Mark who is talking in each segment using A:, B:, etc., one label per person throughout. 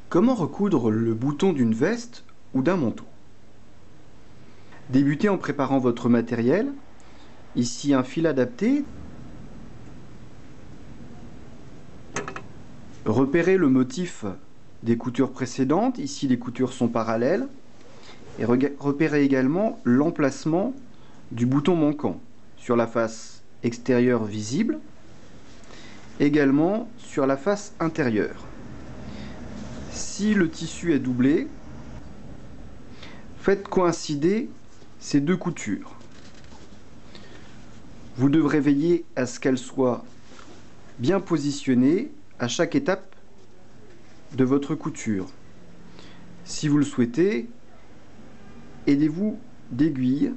A: Comment recoudre le bouton d'une veste ou d'un manteau? Débutez en préparant votre matériel. Ici un fil adapté. Repérez le motif des coutures précédentes. Ici les coutures sont parallèles. Et repérez également l'emplacement du bouton manquant sur la face extérieure visible, également sur la face intérieure. Si le tissu est doublé, faites coïncider ces deux coutures. Vous devrez veiller à ce qu'elles soient bien positionnées à chaque étape de votre couture. Si vous le souhaitez, aidez-vous d'aiguilles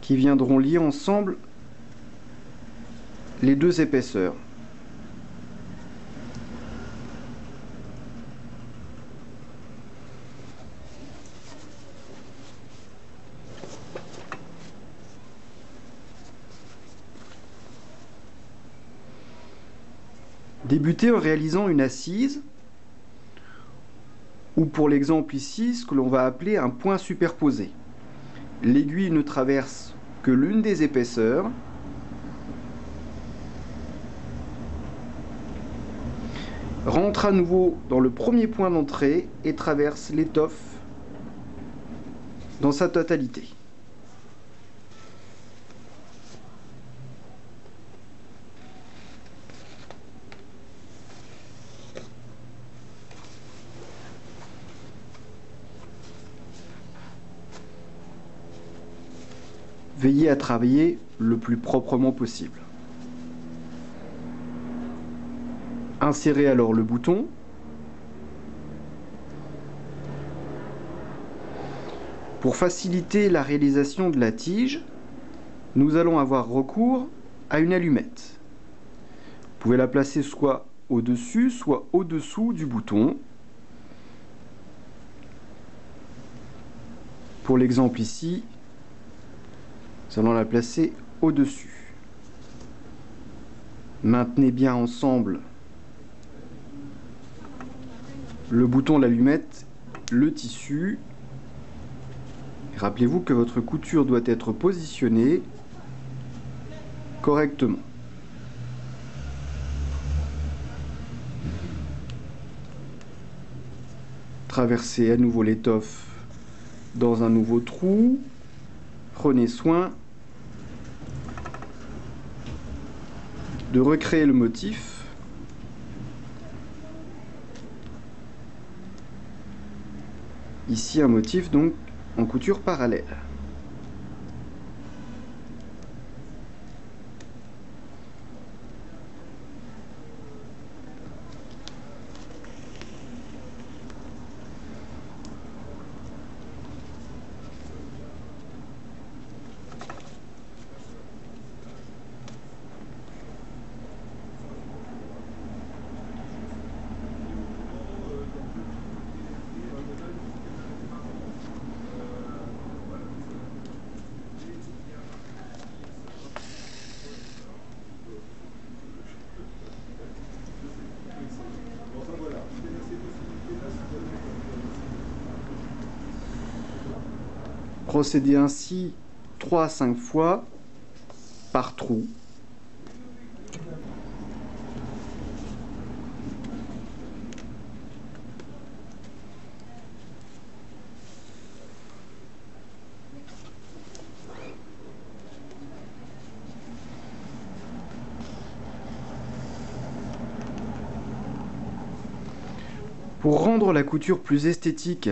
A: qui viendront lier ensemble les deux épaisseurs. Débutez en réalisant une assise, ou pour l'exemple ici, ce que l'on va appeler un point superposé. L'aiguille ne traverse que l'une des épaisseurs. Rentre à nouveau dans le premier point d'entrée et traverse l'étoffe dans sa totalité. Veillez à travailler le plus proprement possible. Insérez alors le bouton. Pour faciliter la réalisation de la tige, nous allons avoir recours à une allumette. Vous pouvez la placer soit au-dessus, soit au-dessous du bouton. Pour l'exemple ici, nous allons la placer au-dessus. Maintenez bien ensemble le bouton, l'allumette, le tissu. Rappelez-vous que votre couture doit être positionnée correctement. Traversez à nouveau l'étoffe dans un nouveau trou. Prenez soin de recréer le motif. Ici un motif donc en couture parallèle. Procédez ainsi 3 à 5 fois par trou. Pour rendre la couture plus esthétique,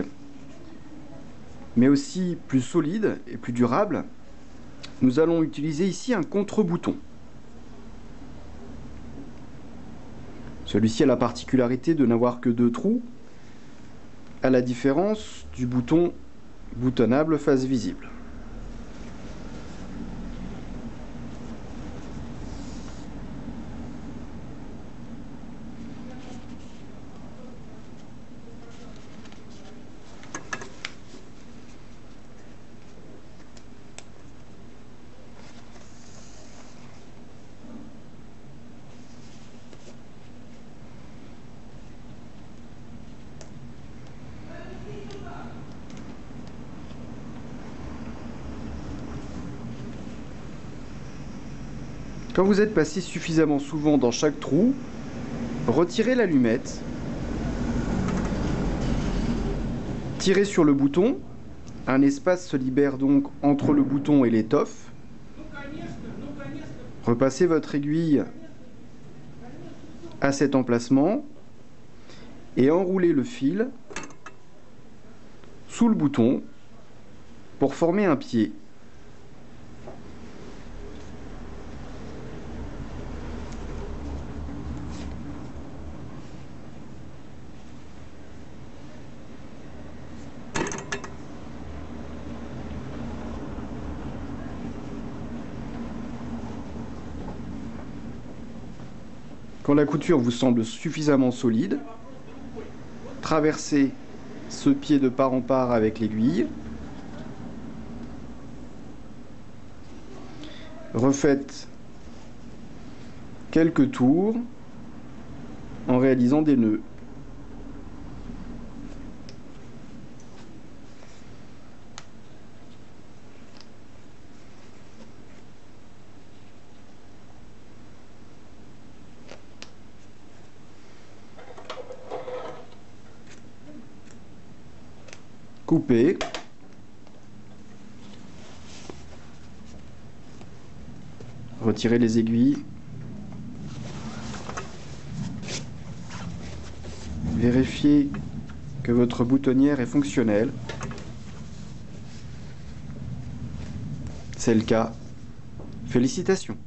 A: mais aussi plus solide et plus durable, nous allons utiliser ici un contre-bouton. Celui-ci a la particularité de n'avoir que 2 trous, à la différence du bouton boutonnable face visible. Quand vous êtes passé suffisamment souvent dans chaque trou, retirez l'allumette, tirez sur le bouton, un espace se libère donc entre le bouton et l'étoffe. Repassez votre aiguille à cet emplacement et enroulez le fil sous le bouton pour former un pied. Quand la couture vous semble suffisamment solide, traversez ce pied de part en part avec l'aiguille. Refaites quelques tours en réalisant des nœuds. Coupez. Retirez les aiguilles. Vérifiez que votre boutonnière est fonctionnelle. C'est le cas. Félicitations.